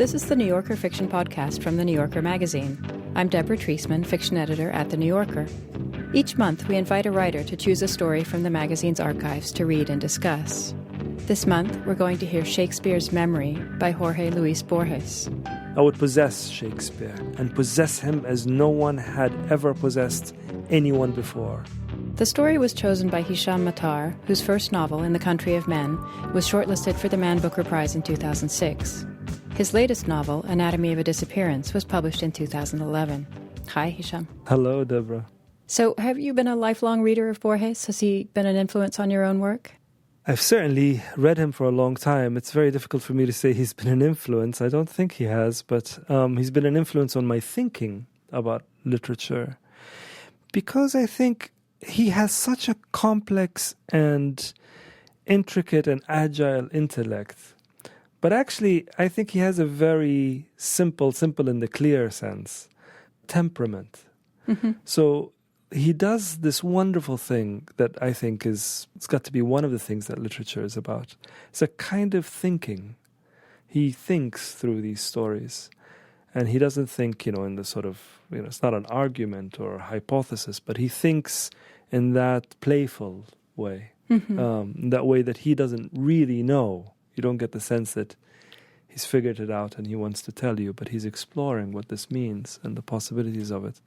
This is the New Yorker Fiction Podcast from The New Yorker magazine. I'm Deborah Treisman, fiction editor at The New Yorker. Each month, we invite a writer to choose a story from the magazine's archives to read and discuss. This month, we're going to hear Shakespeare's Memory by Jorge Luis Borges. I would possess Shakespeare, and possess him as no one had ever possessed anyone before. The story was chosen by Hisham Matar, whose first novel, In the Country of Men, was shortlisted for the Man Booker Prize in 2006. His latest novel, Anatomy of a Disappearance, was published in 2011. Hi, Hisham. Hello, Deborah. So, have you been a lifelong reader of Borges? Has he been an influence on your own work? I've certainly read him for a long time. It's very difficult for me to say he's been an influence. I don't think he has, but he's been an influence on my thinking about literature. Because I think he has such a complex and intricate and agile intellect. But actually, I think he has a very simple in the clear sense, temperament. Mm-hmm. So he does this wonderful thing that I think it's got to be one of the things that literature is about. It's a kind of thinking. He thinks through these stories. And he doesn't think, in the sort of, it's not an argument or a hypothesis, but he thinks in that playful way, that way that he doesn't really know. You don't get the sense that he's figured it out and he wants to tell you, but he's exploring what this means and the possibilities of it.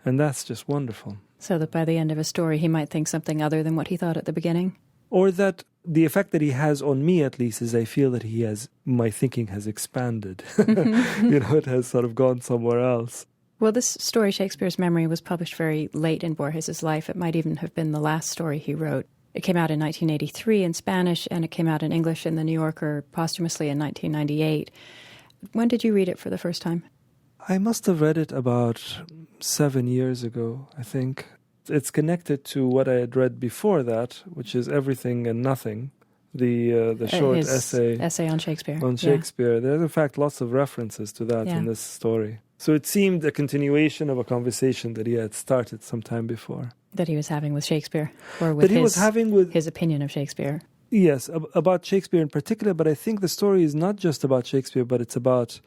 And that's just wonderful. So that by the end of a story, he might think something other than what he thought at the beginning? Or that the effect that he has on me, at least, is I feel that my thinking has expanded. It has sort of gone somewhere else. Well, this story, Shakespeare's Memory, was published very late in Borges' life. It might even have been the last story he wrote. It came out in 1983 in Spanish, and it came out in English in The New Yorker posthumously in 1998. When did you read it for the first time? I must have read it about 7 years ago, I think. It's connected to what I had read before that, which is Everything and Nothing, the short essay on Shakespeare. On Shakespeare. Yeah. There's, in fact, lots of references to that in this story. So it seemed a continuation of a conversation that he had started some time before. That he was having with Shakespeare, or with his opinion of Shakespeare. Yes, about Shakespeare in particular, but I think the story is not just about Shakespeare, but it's about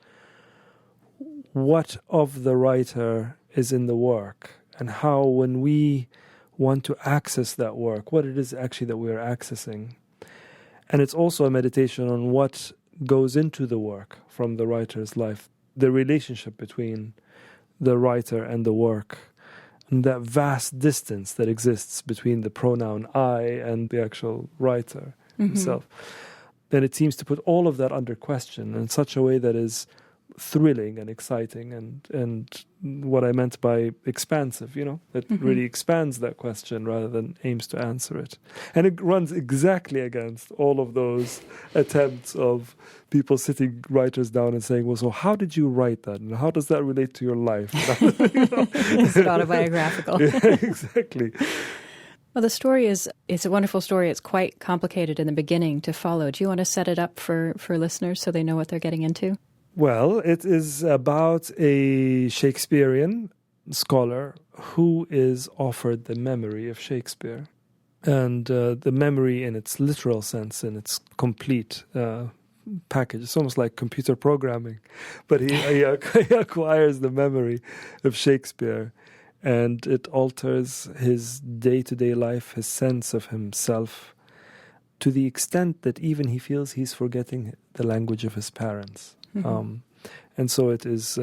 what of the writer is in the work, and how when we want to access that work, what it is actually that we're accessing. And it's also a meditation on what goes into the work from the writer's life, the relationship between the writer and the work, and that vast distance that exists between the pronoun I and the actual writer himself. And it seems to put all of that under question in such a way that is thrilling and exciting and what I meant by expansive, that really expands that question rather than aims to answer it. And it runs exactly against all of those attempts of people sitting writers down and saying, well, so how did you write that? And how does that relate to your life? Is it autobiographical? Yeah, exactly. Well, the story it's a wonderful story. It's quite complicated in the beginning to follow. Do you want to set it up for listeners so they know what they're getting into? Well, it is about a Shakespearean scholar who is offered the memory of Shakespeare. And the memory in its literal sense, in its complete package. It's almost like computer programming. But he acquires the memory of Shakespeare, and it alters his day-to-day life, his sense of himself, to the extent that even he feels he's forgetting the language of his parents. And so it is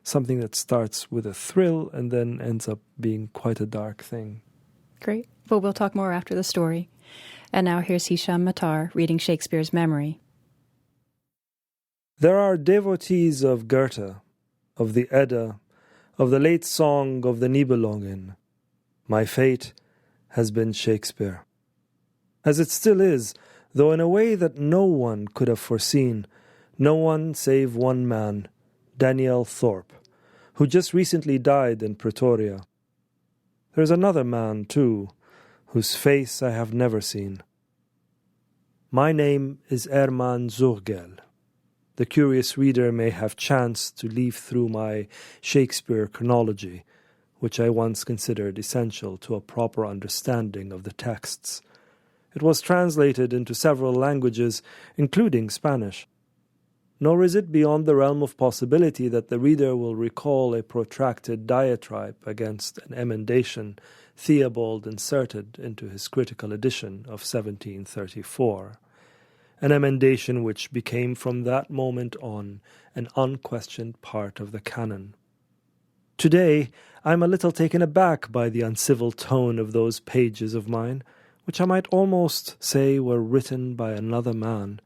something that starts with a thrill and then ends up being quite a dark thing. Great. Well, we'll talk more after the story. And now here's Hisham Matar reading Shakespeare's Memory. There are devotees of Goethe, of the Edda, of the late song of the Nibelungen. My fate has been Shakespeare. As it still is, though in a way that no one could have foreseen, no one save one man, Daniel Thorpe, who just recently died in Pretoria. There's another man, too, whose face I have never seen. My name is Herman Zurgel. The curious reader may have chanced to leaf through my Shakespeare chronology, which I once considered essential to a proper understanding of the texts. It was translated into several languages, including Spanish. nor is it beyond the realm of possibility that the reader will recall a protracted diatribe against an emendation Theobald inserted into his critical edition of 1734, an emendation which became from that moment on an unquestioned part of the canon. Today, I am a little taken aback by the uncivil tone of those pages of mine, which I might almost say were written by another man.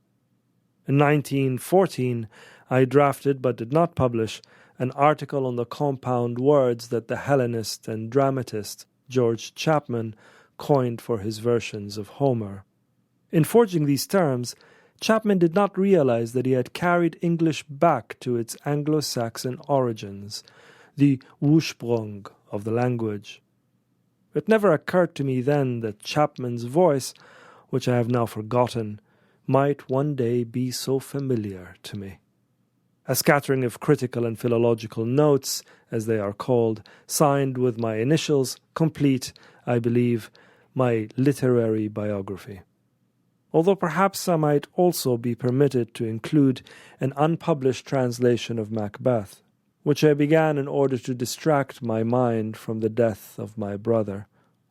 In 1914, I drafted but did not publish an article on the compound words that the Hellenist and dramatist George Chapman coined for his versions of Homer. In forging these terms, Chapman did not realize that he had carried English back to its Anglo-Saxon origins, the Ursprung of the language. It never occurred to me then that Chapman's voice, which I have now forgotten, might one day be so familiar to me. A scattering of critical and philological notes, as they are called, signed with my initials, complete, I believe, my literary biography. Although perhaps I might also be permitted to include an unpublished translation of Macbeth, which I began in order to distract my mind from the death of my brother,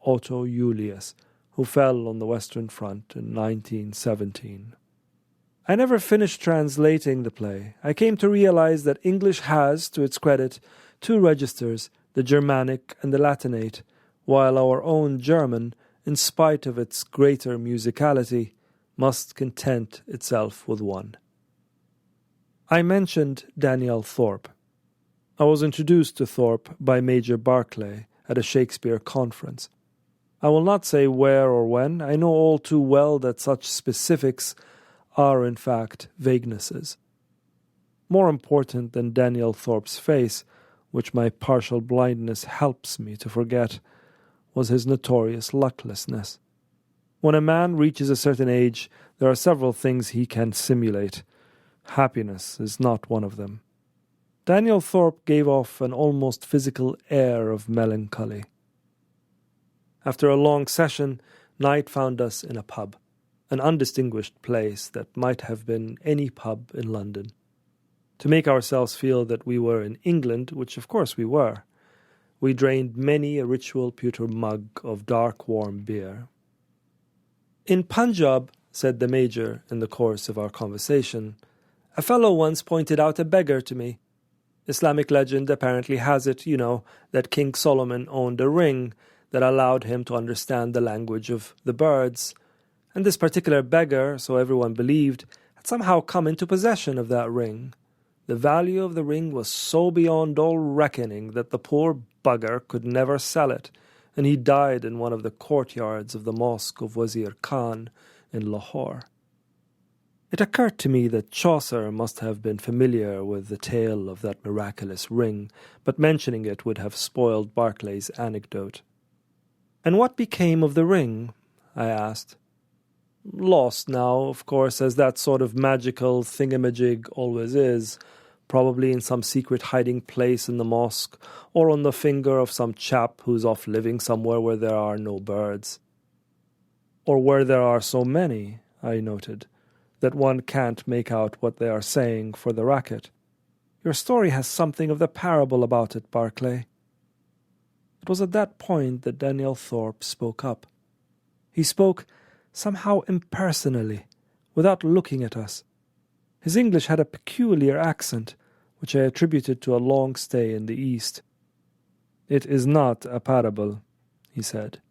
Otto Julius, who fell on the Western Front in 1917. I never finished translating the play. I came to realize that English has, to its credit, two registers, the Germanic and the Latinate, while our own German, in spite of its greater musicality, must content itself with one. I mentioned Daniel Thorpe. I was introduced to Thorpe by Major Barclay at a Shakespeare conference. I will not say where or when. I know all too well that such specifics are in fact vaguenesses. More important than Daniel Thorpe's face, which my partial blindness helps me to forget, was his notorious lucklessness. When a man reaches a certain age, there are several things he can simulate. Happiness is not one of them. Daniel Thorpe gave off an almost physical air of melancholy. After a long session, night found us in a pub, an undistinguished place that might have been any pub in London. To make ourselves feel that we were in England, which of course we were, we drained many a ritual pewter mug of dark warm beer. In Punjab, said the Major in the course of our conversation, a fellow once pointed out a beggar to me. Islamic legend apparently has it, that King Solomon owned a ring that allowed him to understand the language of the birds, and this particular beggar, so everyone believed, had somehow come into possession of that ring. The value of the ring was so beyond all reckoning that the poor bugger could never sell it, and he died in one of the courtyards of the mosque of Wazir Khan in Lahore. It occurred to me that Chaucer must have been familiar with the tale of that miraculous ring, but mentioning it would have spoiled Barclay's anecdote. "And what became of the ring?" I asked. "Lost now, of course, as that sort of magical thingamajig always is, probably in some secret hiding place in the mosque, or on the finger of some chap who's off living somewhere where there are no birds. Or where there are so many," I noted, "that one can't make out what they are saying for the racket. Your story has something of the parable about it, Barclay." It was at that point that Daniel Thorpe spoke up. He spoke somehow impersonally, without looking at us. His English had a peculiar accent, which I attributed to a long stay in the East. "It is not a parable," he said.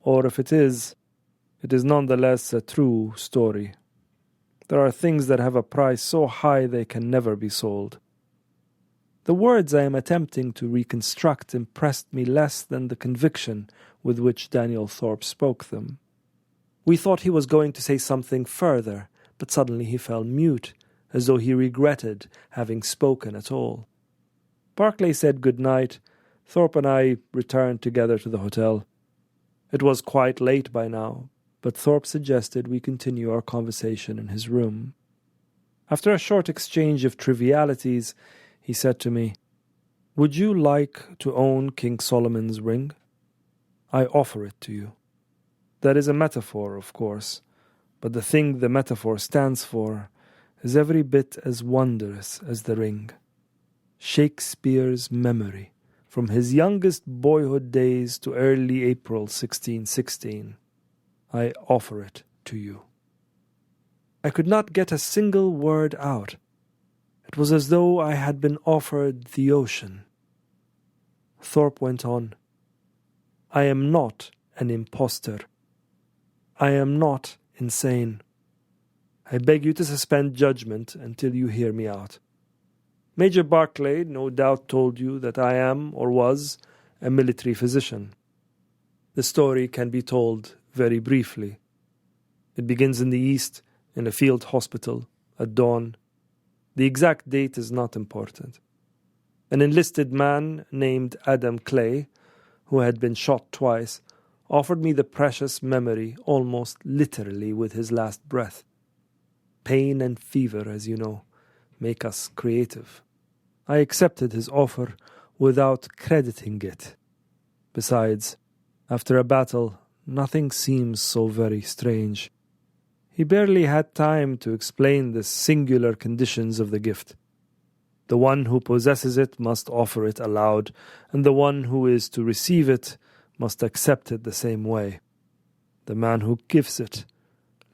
"Or if it is nonetheless a true story. There are things that have a price so high they can never be sold." The words I am attempting to reconstruct impressed me less than the conviction with which Daniel Thorpe spoke them. We thought he was going to say something further, but suddenly he fell mute, as though he regretted having spoken at all. Barclay said good night. Thorpe and I returned together to the hotel. It was quite late by now, but Thorpe suggested we continue our conversation in his room. After a short exchange of trivialities, he said to me, "Would you like to own King Solomon's ring? I offer it to you. That is a metaphor, of course, but the thing the metaphor stands for is every bit as wondrous as the ring. Shakespeare's memory, from his youngest boyhood days to early April 1616. I offer it to you. I could not get a single word out. It was as though I had been offered the ocean. Thorpe went on. I am not an impostor. I am not insane. I beg you to suspend judgment until you hear me out. Major Barclay no doubt told you that I am, or was, a military physician. The story can be told very briefly. It begins in the East, in a field hospital, at dawn. The exact date is not important. An enlisted man named Adam Clay, who had been shot twice, offered me the precious memory almost literally with his last breath. Pain and fever, as you know, make us creative. I accepted his offer without crediting it. Besides, after a battle, nothing seems so very strange. He barely had time to explain the singular conditions of the gift. The one who possesses it must offer it aloud, and the one who is to receive it must accept it the same way. The man who gives it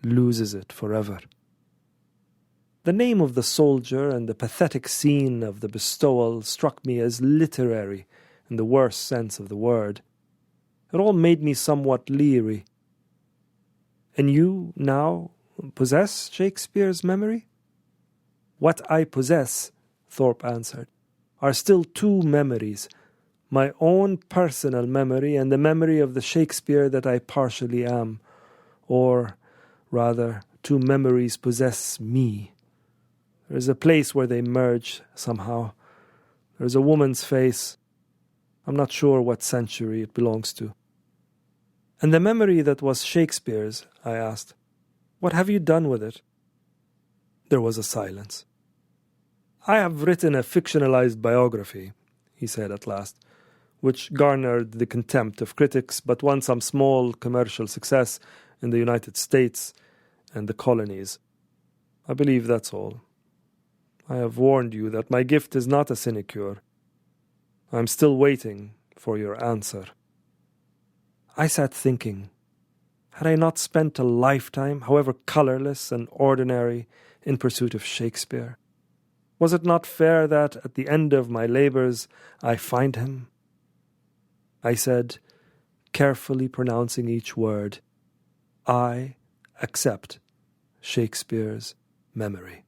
loses it forever. The name of the soldier and the pathetic scene of the bestowal struck me as literary in the worst sense of the word. It all made me somewhat leery. And you, now, possess Shakespeare's memory? What I possess, Thorpe answered, are still two memories, my own personal memory and the memory of the Shakespeare that I partially am. Or, rather, two memories possess me. There is a place where they merge somehow. There is a woman's face. I'm not sure what century it belongs to. And the memory that was Shakespeare's, I asked, what have you done with it? There was a silence. I have written a fictionalized biography, he said at last, which garnered the contempt of critics but won some small commercial success in the United States and the colonies. I believe that's all. I have warned you that my gift is not a sinecure. I am still waiting for your answer. I sat thinking, had I not spent a lifetime, however colourless and ordinary, in pursuit of Shakespeare? Was it not fair that, at the end of my labours, I find him? I said, carefully pronouncing each word, I accept Shakespeare's memory.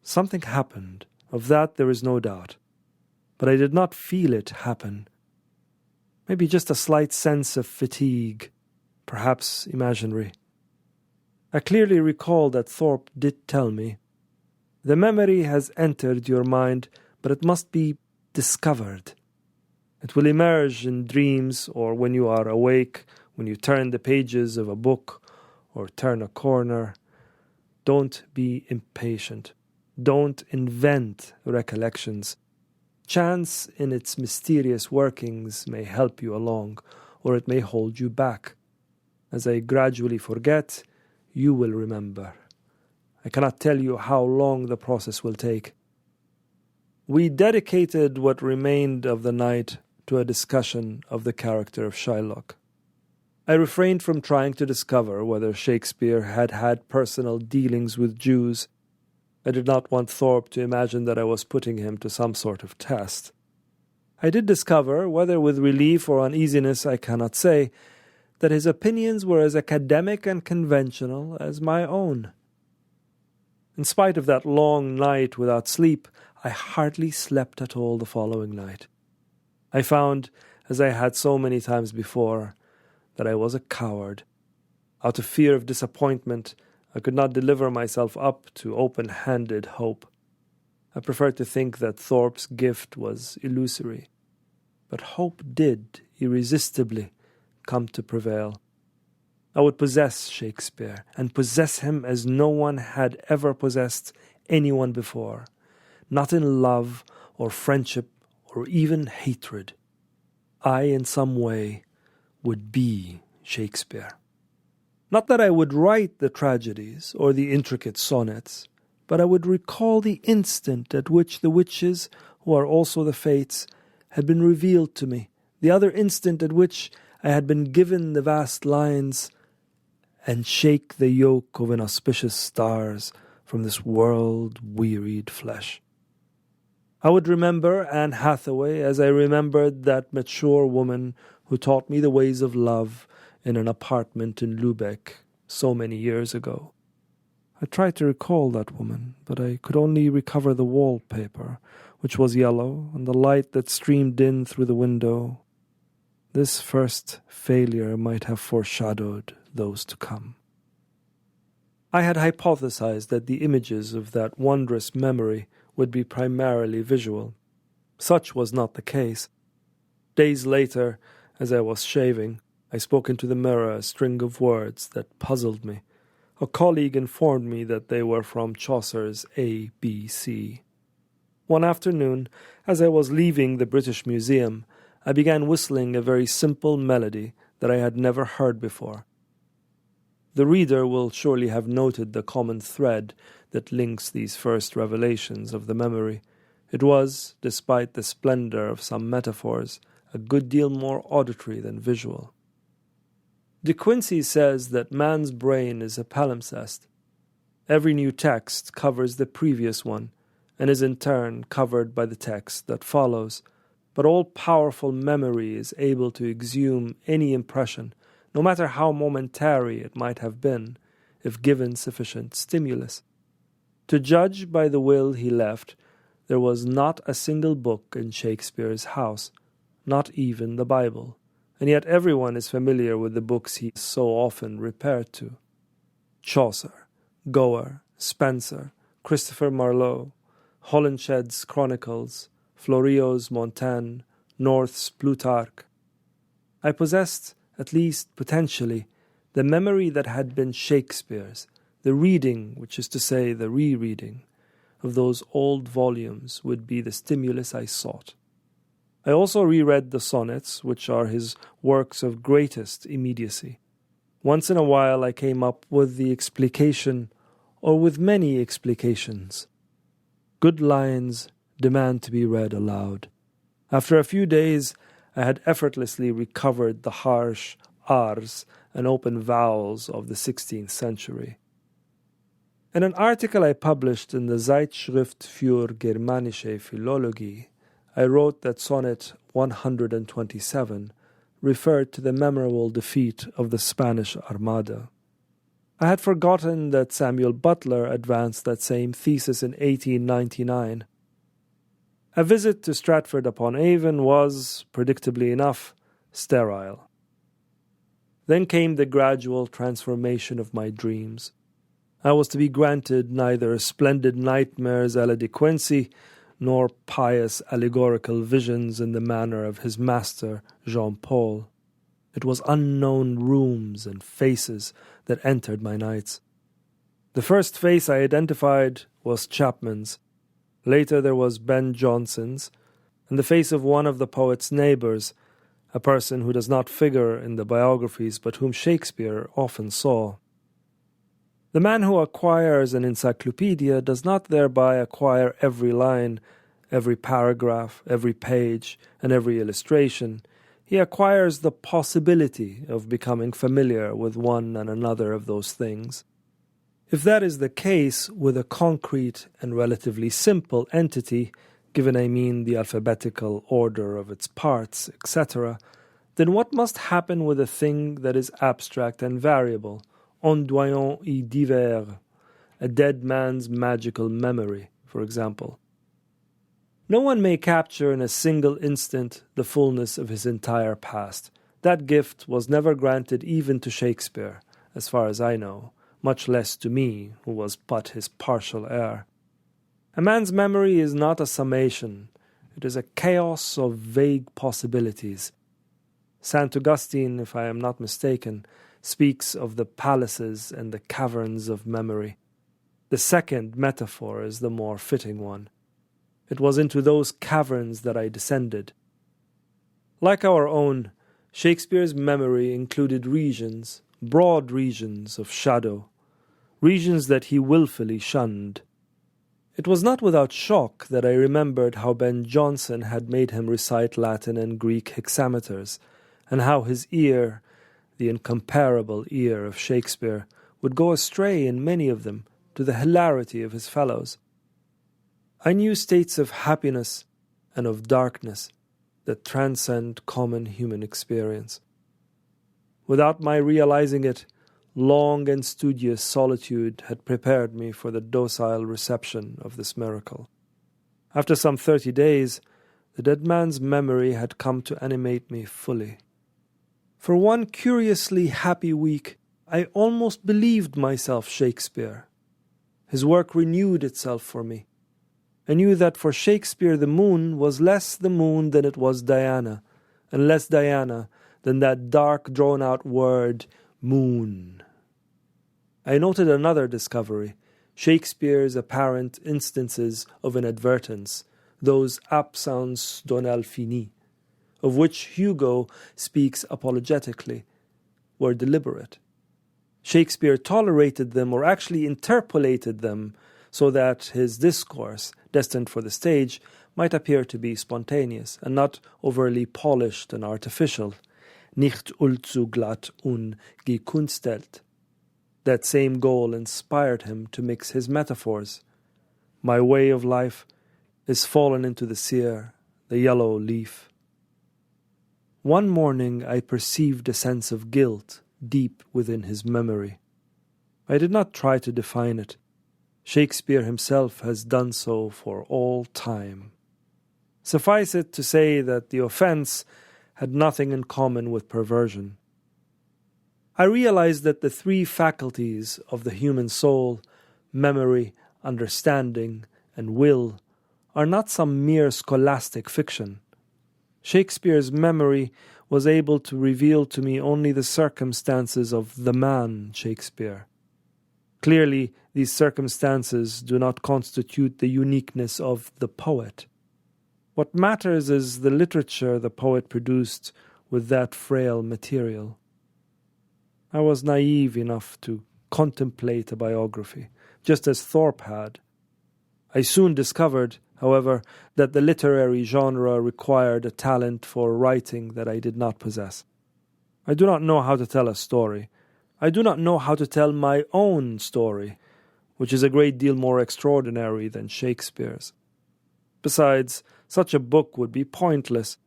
Something happened, of that there is no doubt, but I did not feel it happen. Maybe just a slight sense of fatigue, perhaps imaginary. I clearly recall that Thorpe did tell me, the memory has entered your mind, but it must be discovered. It will emerge in dreams or when you are awake, when you turn the pages of a book or turn a corner. Don't be impatient. Don't invent recollections. Chance in its mysterious workings may help you along, or it may hold you back. As I gradually forget, you will remember. I cannot tell you how long the process will take. We dedicated what remained of the night to a discussion of the character of Shylock. I refrained from trying to discover whether Shakespeare had had personal dealings with Jews. I did not want Thorpe to imagine that I was putting him to some sort of test. I did discover, whether with relief or uneasiness I cannot say, that his opinions were as academic and conventional as my own. In spite of that long night without sleep, I hardly slept at all the following night. I found, as I had so many times before, that I was a coward. Out of fear of disappointment, I could not deliver myself up to open-handed hope. I preferred to think that Thorpe's gift was illusory. But hope did, irresistibly, come to prevail. I would possess Shakespeare, and possess him as no one had ever possessed anyone before, not in love or friendship or even hatred. I, in some way, would be Shakespeare. Not that I would write the tragedies or the intricate sonnets, but I would recall the instant at which the witches, who are also the fates, had been revealed to me, the other instant at which I had been given the vast lines, and shake the yoke of inauspicious stars from this world-wearied flesh. I would remember Anne Hathaway as I remembered that mature woman who taught me the ways of love in an apartment in Lübeck so many years ago. I tried to recall that woman, but I could only recover the wallpaper, which was yellow, and the light that streamed in through the window. This first failure might have foreshadowed those to come. I had hypothesized that the images of that wondrous memory would be primarily visual. Such was not the case. Days later, as I was shaving, I spoke into the mirror a string of words that puzzled me. A colleague informed me that they were from Chaucer's A.B.C. One afternoon, as I was leaving the British Museum, I began whistling a very simple melody that I had never heard before. The reader will surely have noted the common thread that links these first revelations of the memory. It was, despite the splendor of some metaphors, a good deal more auditory than visual. De Quincey says that man's brain is a palimpsest. Every new text covers the previous one, and is in turn covered by the text that follows. But all-powerful memory is able to exhume any impression, no matter how momentary it might have been, if given sufficient stimulus. To judge by the will he left, there was not a single book in Shakespeare's house, not even the Bible, and yet everyone is familiar with the books he so often repaired to. Chaucer, Gower, Spenser, Christopher Marlowe, Holinshed's Chronicles, Florio's Montaigne, North's Plutarch. I possessed, at least potentially, the memory that had been Shakespeare's, the reading, which is to say the rereading, of those old volumes would be the stimulus I sought. I also reread the sonnets, which are his works of greatest immediacy. Once in a while I came up with the explication, or with many explications. Good lines demand to be read aloud. After a few days, I had effortlessly recovered the harsh Rs and open vowels of the 16th century. In an article I published in the Zeitschrift für Germanische Philologie, I wrote that Sonnet 127 referred to the memorable defeat of the Spanish Armada. I had forgotten that Samuel Butler advanced that same thesis in 1899. A visit to Stratford-upon-Avon was, predictably enough, sterile. Then came the gradual transformation of my dreams. I was to be granted neither splendid nightmares à la De Quincey, nor pious allegorical visions in the manner of his master, Jean-Paul. It was unknown rooms and faces that entered my nights. The first face I identified was Chapman's. Later there was Ben Jonson's, and the face of one of the poet's neighbors, a person who does not figure in the biographies but whom Shakespeare often saw. The man who acquires an encyclopedia does not thereby acquire every line, every paragraph, every page, and every illustration. He acquires the possibility of becoming familiar with one and another of those things. If that is the case with a concrete and relatively simple entity, given I mean the alphabetical order of its parts, etc., then what must happen with a thing that is abstract and variable, ondoyant et divers, a dead man's magical memory, for example? No one may capture in a single instant the fullness of his entire past. That gift was never granted even to Shakespeare, as far as I know, much less to me, who was but his partial heir. A man's memory is not a summation. It is a chaos of vague possibilities. St. Augustine, if I am not mistaken, speaks of the palaces and the caverns of memory. The second metaphor is the more fitting one. It was into those caverns that I descended. Like our own, Shakespeare's memory included regions, broad regions of shadow, regions that he willfully shunned. It was not without shock that I remembered how Ben Jonson had made him recite Latin and Greek hexameters, and how his ear, the incomparable ear of Shakespeare, would go astray in many of them, to the hilarity of his fellows. I knew states of happiness and of darkness that transcend common human experience. Without my realizing it, long and studious solitude had prepared me for the docile reception of this miracle. After some 30 days, the dead man's memory had come to animate me fully. For one curiously happy week, I almost believed myself Shakespeare. His work renewed itself for me. I knew that for Shakespeare the moon was less the moon than it was Diana, and less Diana than that dark drawn-out word, moon. I noted another discovery, Shakespeare's apparent instances of inadvertence, those absences d'un fini, of which Hugo speaks apologetically, were deliberate. Shakespeare tolerated them, or actually interpolated them, so that his discourse, destined for the stage, might appear to be spontaneous and not overly polished and artificial. Nicht allzu glatt und gekunstelt. That same goal inspired him to mix his metaphors. My way of life is fallen into the sere, the yellow leaf. One morning I perceived a sense of guilt deep within his memory. I did not try to define it. Shakespeare himself has done so for all time. Suffice it to say that the offense had nothing in common with perversion. I realized that the three faculties of the human soul, memory, understanding, and will, are not some mere scholastic fiction. Shakespeare's memory was able to reveal to me only the circumstances of the man Shakespeare. Clearly, these circumstances do not constitute the uniqueness of the poet. What matters is the literature the poet produced with that frail material. I was naive enough to contemplate a biography, just as Thorpe had. I soon discovered, however, that the literary genre required a talent for writing that I did not possess. I do not know how to tell a story. I do not know how to tell my own story, which is a great deal more extraordinary than Shakespeare's. Besides, such a book would be pointless.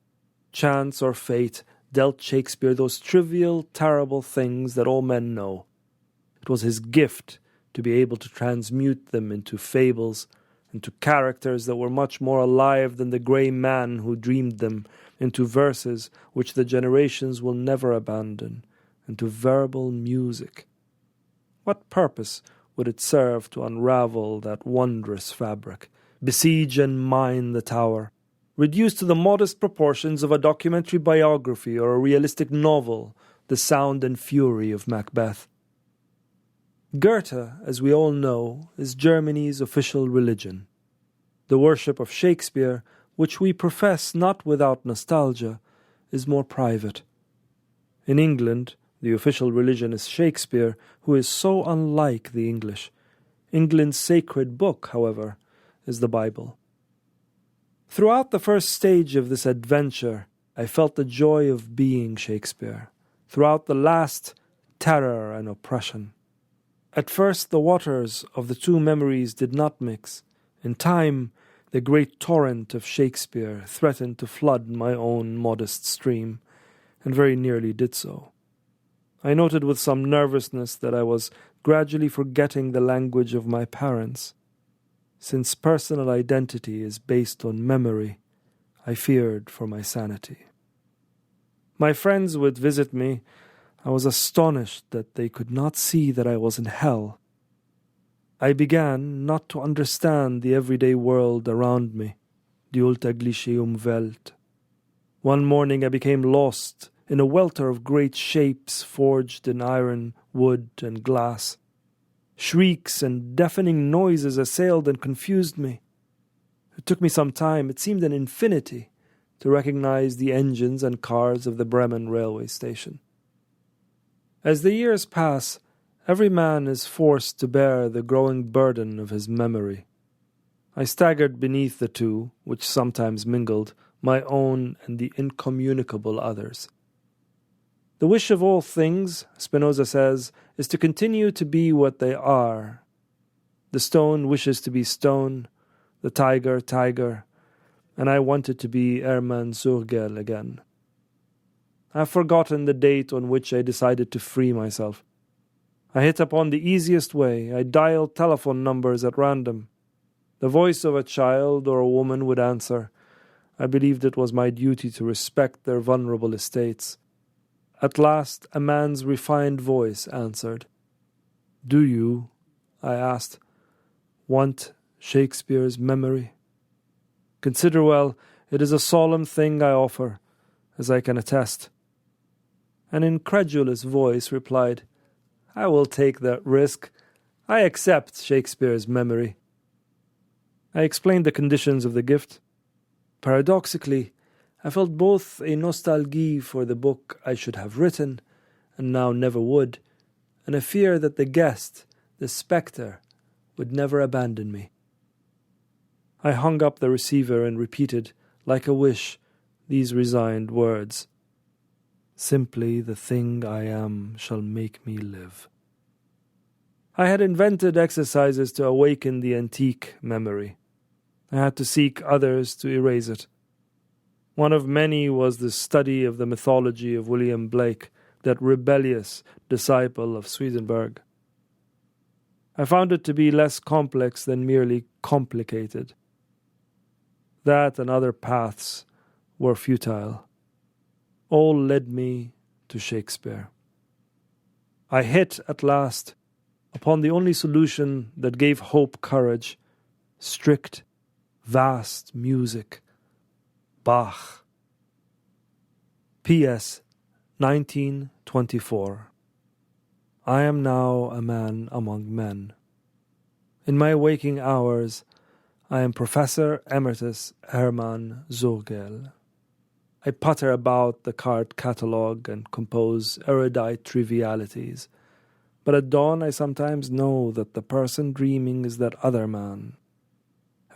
Chance or fate dealt Shakespeare those trivial, terrible things that all men know. It was his gift to be able to transmute them into fables, into characters that were much more alive than the grey man who dreamed them, into verses which the generations will never abandon, into verbal music. What purpose would it serve to unravel that wondrous fabric, besiege and mine the tower, reduced to the modest proportions of a documentary biography or a realistic novel, the sound and fury of Macbeth? Goethe, as we all know, is Germany's official religion. The worship of Shakespeare, which we profess not without nostalgia, is more private. In England, the official religion is Shakespeare, who is so unlike the English. England's sacred book, however, is the Bible. Throughout the first stage of this adventure, I felt the joy of being Shakespeare. Throughout the last, terror and oppression. At first, the waters of the two memories did not mix. In time, the great torrent of Shakespeare threatened to flood my own modest stream, and very nearly did so. I noted with some nervousness that I was gradually forgetting the language of my parents. Since personal identity is based on memory, I feared for my sanity. My friends would visit me. I was astonished that they could not see that I was in hell. I began not to understand the everyday world around me, die alltägliche Umwelt. One morning I became lost in a welter of great shapes forged in iron, wood, and glass. Shrieks and deafening noises assailed and confused me. It took me some time, it seemed an infinity, to recognize the engines and cars of the Bremen railway station. As the years pass, every man is forced to bear the growing burden of his memory. I staggered beneath the two, which sometimes mingled, my own and the incommunicable others. The wish of all things, Spinoza says, is to continue to be what they are. The stone wishes to be stone, the tiger, tiger, and I wanted to be Hermann Surgel again. I've forgotten the date on which I decided to free myself. I hit upon the easiest way. I dialed telephone numbers at random. The voice of a child or a woman would answer. I believed it was my duty to respect their vulnerable estates. At last, a man's refined voice answered. "Do you," I asked, "want Shakespeare's memory? Consider well, it is a solemn thing I offer, as I can attest." An incredulous voice replied, "I will take that risk. I accept Shakespeare's memory." I explained the conditions of the gift. Paradoxically, I felt both a nostalgie for the book I should have written, and now never would, and a fear that the guest, the spectre, would never abandon me. I hung up the receiver and repeated, like a wish, these resigned words. "Simply the thing I am shall make me live." I had invented exercises to awaken the antique memory. I had to seek others to erase it. One of many was the study of the mythology of William Blake, that rebellious disciple of Swedenborg. I found it to be less complex than merely complicated. That and other paths were futile. All led me to Shakespeare. I hit, at last, upon the only solution that gave hope courage, strict, vast music. Bach. P.S. 1924. I am now a man among men. In my waking hours, I am Professor Emeritus Hermann Surgel. I putter about the card catalogue and compose erudite trivialities. But at dawn I sometimes know that the person dreaming is that other man.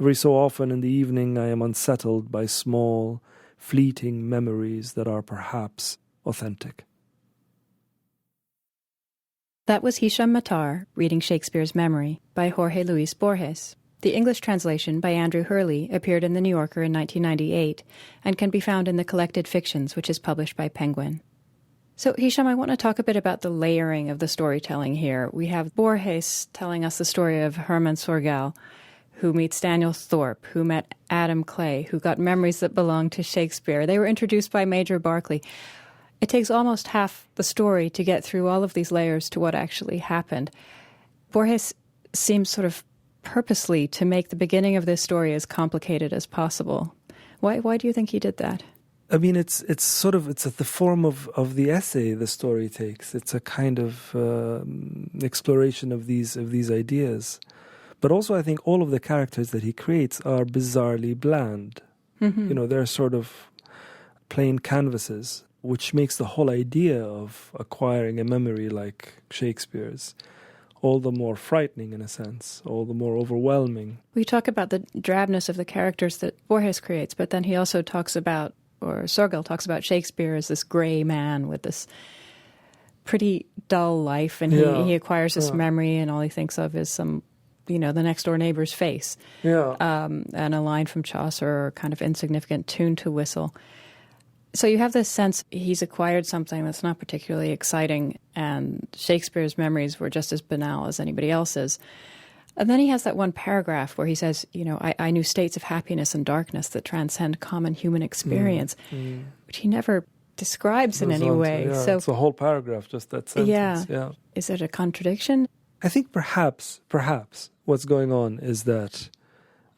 Every so often in the evening I am unsettled by small, fleeting memories that are perhaps authentic. That was Hisham Matar reading Shakespeare's Memory by Jorge Luis Borges. The English translation by Andrew Hurley appeared in The New Yorker in 1998 and can be found in the Collected Fictions, which is published by Penguin. So, Hisham, I want to talk a bit about the layering of the storytelling here. We have Borges telling us the story of Hermann Surgel, who meets Daniel Thorpe, who met Adam Clay, who got memories that belonged to Shakespeare. They were introduced by Major Barclay. It takes almost half the story to get through all of these layers to what actually happened. Borges seems sort of purposely to make the beginning of this story as complicated as possible. Why do you think he did that? I mean, it's the form of the essay the story takes. It's a kind of exploration of these ideas. But also, I think all of the characters that he creates are bizarrely bland. Mm-hmm. You know, they're sort of plain canvases, which makes the whole idea of acquiring a memory like Shakespeare's all the more frightening, in a sense, all the more overwhelming. We talk about the drabness of the characters that Borges creates, but then he also talks about, or Surgel talks about Shakespeare as this gray man with this pretty dull life, and he acquires this memory, and all he thinks of is some, the next door neighbor's face. Yeah. And a line from Chaucer, or kind of insignificant tune to whistle. So you have this sense he's acquired something that's not particularly exciting, and Shakespeare's memories were just as banal as anybody else's. And then he has that one paragraph where he says, I knew states of happiness and darkness that transcend common human experience, which he never describes in any way. So it's a whole paragraph, just that sentence. Yeah. Is it a contradiction? I think perhaps what's going on is that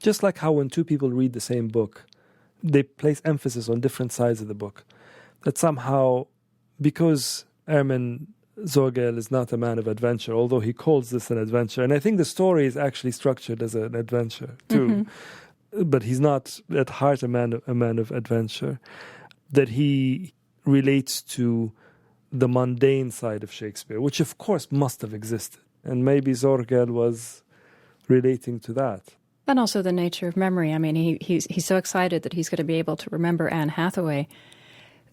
just like how when two people read the same book, they place emphasis on different sides of the book, that somehow, because Hermann Surgel is not a man of adventure, although he calls this an adventure, and I think the story is actually structured as an adventure too, but he's not at heart a man of adventure, that he relates to the mundane side of Shakespeare, which of course must have existed. And maybe Jorge was relating to that. And also the nature of memory. I mean, he's so excited that he's going to be able to remember Anne Hathaway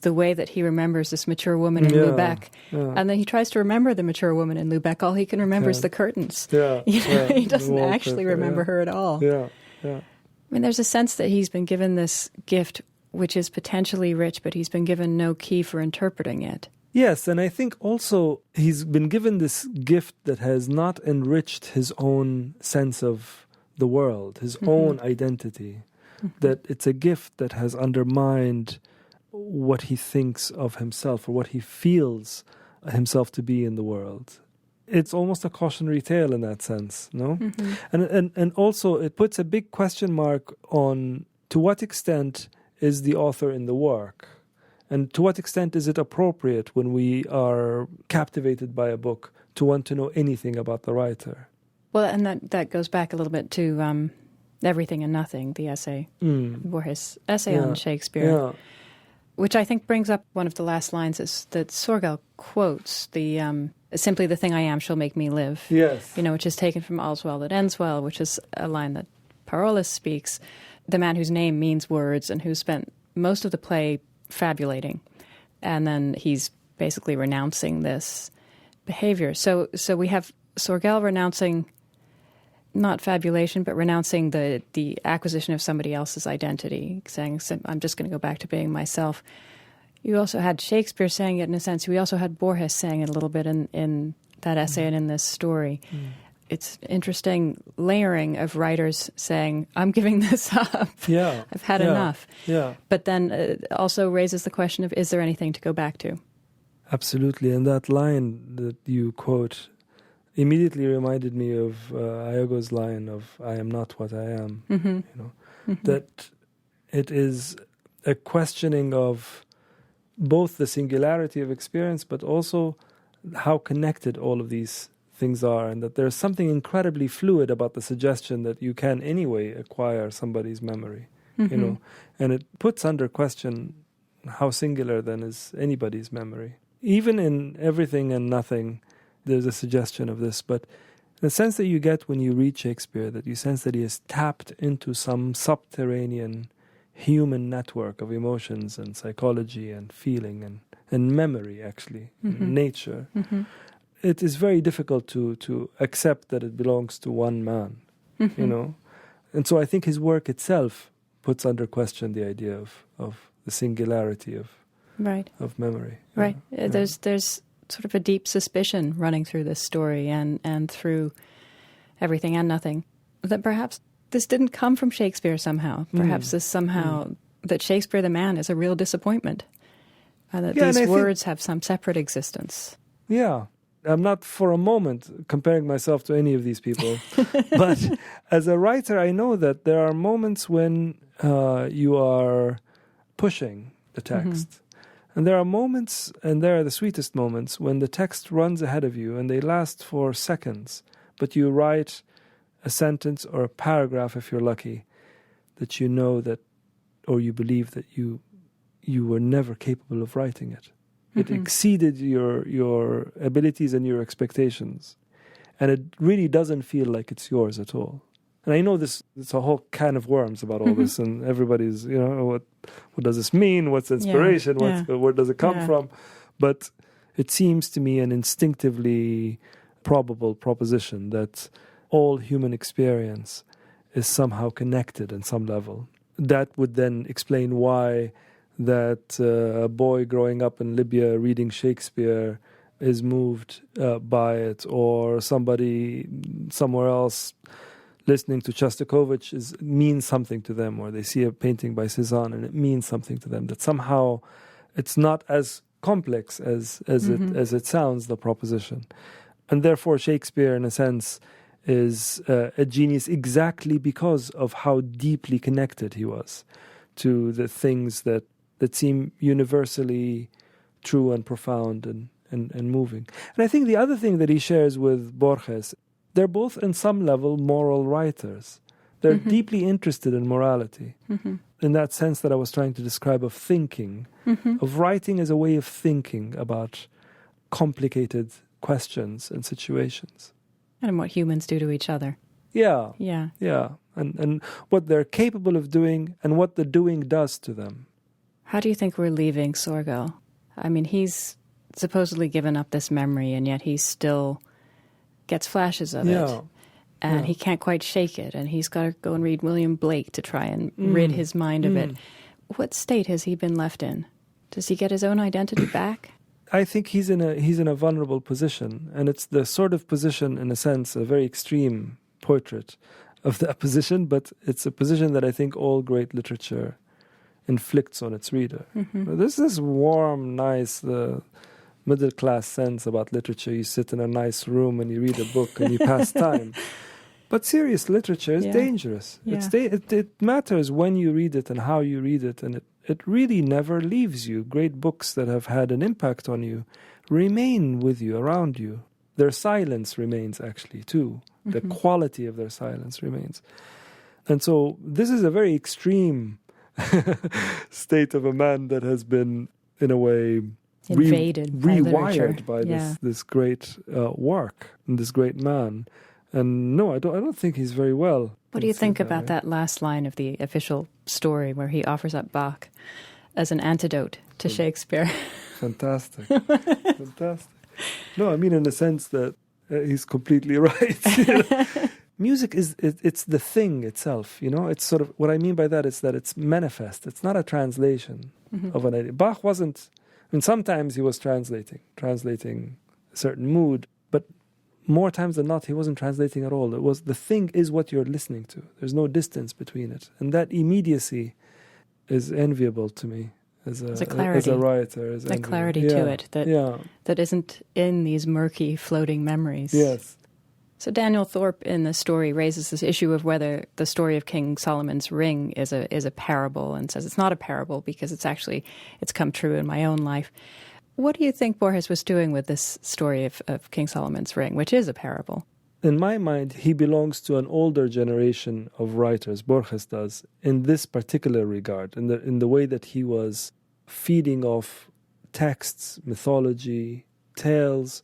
the way that he remembers this mature woman in Lubeck. Yeah. And then he tries to remember the mature woman in Lubeck. All he can remember is the curtains. Yeah, he doesn't actually remember her at all. Yeah. I mean, there's a sense that he's been given this gift which is potentially rich, but he's been given no key for interpreting it. Yes, and I think also he's been given this gift that has not enriched his own sense of the world, his own identity, that it's a gift that has undermined what he thinks of himself or what he feels himself to be in the world. It's almost a cautionary tale in that sense, no? And also it puts a big question mark on to what extent is the author in the work, and to what extent is it appropriate when we are captivated by a book to want to know anything about the writer. Well, and that goes back a little bit to Everything and Nothing, the essay, Borges' essay on Shakespeare, which I think brings up one of the last lines that Sorgel quotes, the simply the thing I am shall make me live. Yes. Which is taken from All's Well That Ends Well, which is a line that Parolles speaks, the man whose name means words and who spent most of the play fabulating. And then he's basically renouncing this behavior. So we have Sorgel renouncing not fabulation, but renouncing the acquisition of somebody else's identity, saying, I'm just going to go back to being myself. You also had Shakespeare saying it in a sense. We also had Borges saying it a little bit in that essay and in this story. It's interesting layering of writers saying, I'm giving this up. Yeah. I've had enough. Yeah. But then it also raises the question of, is there anything to go back to? Absolutely. And that line that you quote immediately reminded me of Iago's line of, I am not what I am. That it is a questioning of both the singularity of experience, but also how connected all of these things are, and that there's something incredibly fluid about the suggestion that you can anyway acquire somebody's memory, and it puts under question how singular then is anybody's memory. Even in Everything and Nothing, there's a suggestion of this, but the sense that you get when you read Shakespeare, that you sense that he has tapped into some subterranean human network of emotions and psychology and feeling and memory, actually, and nature. It is very difficult to accept that it belongs to one man, And so I think his work itself puts under question the idea of the singularity of memory. Right. There's sort of a deep suspicion running through this story and through Everything and Nothing that perhaps this didn't come from Shakespeare somehow. Perhaps this somehow, that Shakespeare the man is a real disappointment. That these words have some separate existence. Yeah. I'm not for a moment comparing myself to any of these people. But as a writer, I know that there are moments when you are pushing the text. And there are moments, and they are the sweetest moments, when the text runs ahead of you and they last for seconds. But you write a sentence or a paragraph, if you're lucky, that you know that, or you believe that you were never capable of writing it. It exceeded your abilities and your expectations. And it really doesn't feel like it's yours at all. And I know it's a whole can of worms about all this, and everybody's, what does this mean? What's inspiration? Where does it come from? But it seems to me an instinctively probable proposition that all human experience is somehow connected in some level. That would then explain why that a boy growing up in Libya reading Shakespeare is moved by it, or somebody somewhere else listening to Shostakovich means something to them, or they see a painting by Cézanne and it means something to them, that somehow it's not as complex as it sounds, the proposition. And therefore Shakespeare, in a sense, is a genius exactly because of how deeply connected he was to the things that seem universally true and profound and moving. And I think the other thing that he shares with Borges, they're both in some level moral writers. They're deeply interested in morality, in that sense that I was trying to describe of thinking, of writing as a way of thinking about complicated questions and situations. And what humans do to each other. Yeah. Yeah. Yeah. And what they're capable of doing and what the doing does to them. How do you think we're leaving Sorgel? I mean, he's supposedly given up this memory, and yet he still gets flashes of it. And he can't quite shake it, and he's got to go and read William Blake to try and rid his mind of it. What state has he been left in? Does he get his own identity back? I think he's in a vulnerable position, and it's the sort of position, in a sense, a very extreme portrait of that position, but it's a position that I think all great literature inflicts on its reader. There's this warm, nice, middle-class sense about literature. You sit in a nice room and you read a book and you pass time. But serious literature is dangerous. Yeah. It matters when you read it and how you read it, and it really never leaves you. Great books that have had an impact on you remain with you, around you. Their silence remains, actually, too. The quality of their silence remains. And so this is a very extreme state of a man that has been, in a way, invaded, rewired by this great work and this great man. And no, I don't think he's very well. What do you think about that last line of the official story where he offers up Bach as an antidote to Shakespeare? Fantastic. Fantastic. No, I mean in the sense that he's completely right. Music it's the thing itself, It's sort of, what I mean by that is that it's manifest. It's not a translation of an idea. Bach wasn't, sometimes he was translating a certain mood, but more times than not, he wasn't translating at all. It was, the thing is what you're listening to. There's no distance between it. And that immediacy is enviable to me as a writer. A clarity to it that isn't in these murky, floating memories. Yes. So Daniel Thorpe in the story raises this issue of whether the story of King Solomon's ring is a parable, and says it's not a parable because it's come true in my own life. What do you think Borges was doing with this story of King Solomon's ring, which is a parable? In my mind, he belongs to an older generation of writers, Borges does, in this particular regard, in the way that he was feeding off texts, mythology, tales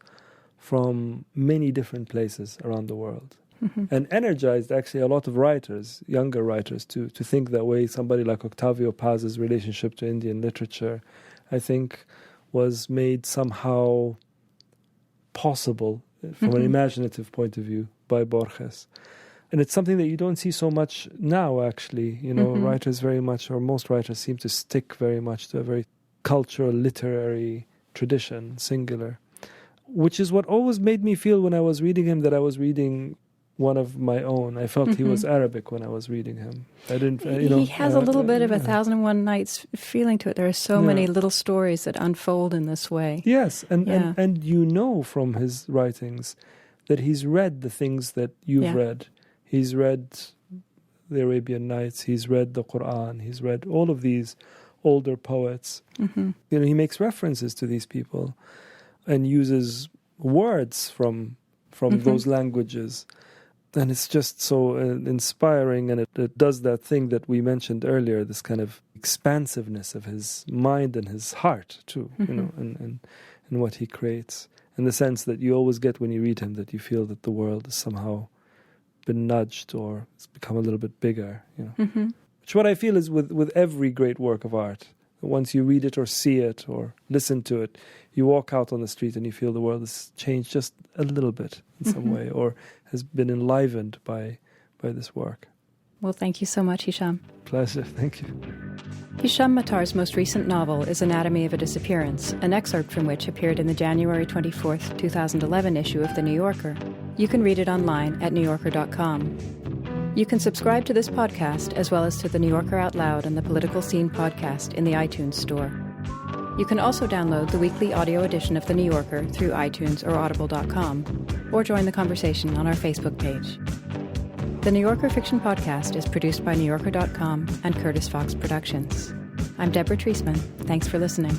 from many different places around the world. And energized actually a lot of writers, younger writers, to think that way. Somebody like Octavio Paz's relationship to Indian literature, I think, was made somehow possible from an imaginative point of view by Borges. And it's something that you don't see so much now, actually. Writers very much, or most writers, seem to stick very much to a very cultural, literary tradition, singular, which is what always made me feel when I was reading him that I was reading one of my own. I felt he was Arabic when I was reading him. I didn't, he has a little bit of 1001 Nights feeling to it. There are so many little stories that unfold in this way. Yes, and from his writings that he's read the things that you've read. He's read the Arabian Nights. He's read the Quran. He's read all of these older poets. He makes references to these people and uses words from those languages. And it's just so inspiring, and it does that thing that we mentioned earlier, this kind of expansiveness of his mind and his heart, too, and what he creates. In the sense that you always get when you read him, that you feel that the world has somehow been nudged or it's become a little bit bigger. Which what I feel is with every great work of art. Once you read it or see it or listen to it, you walk out on the street and you feel the world has changed just a little bit in some way, or has been enlivened by this work. Well, thank you so much, Hisham. Pleasure, thank you. Hisham Matar's most recent novel is Anatomy of a Disappearance, an excerpt from which appeared in the January 24th, 2011 issue of The New Yorker. You can read it online at newyorker.com. You can subscribe to this podcast as well as to The New Yorker Out Loud and the Political Scene podcast in the iTunes Store. You can also download the weekly audio edition of The New Yorker through iTunes or audible.com, or join the conversation on our Facebook page. The New Yorker Fiction Podcast is produced by newyorker.com and Curtis Fox Productions. I'm Deborah Treisman. Thanks for listening.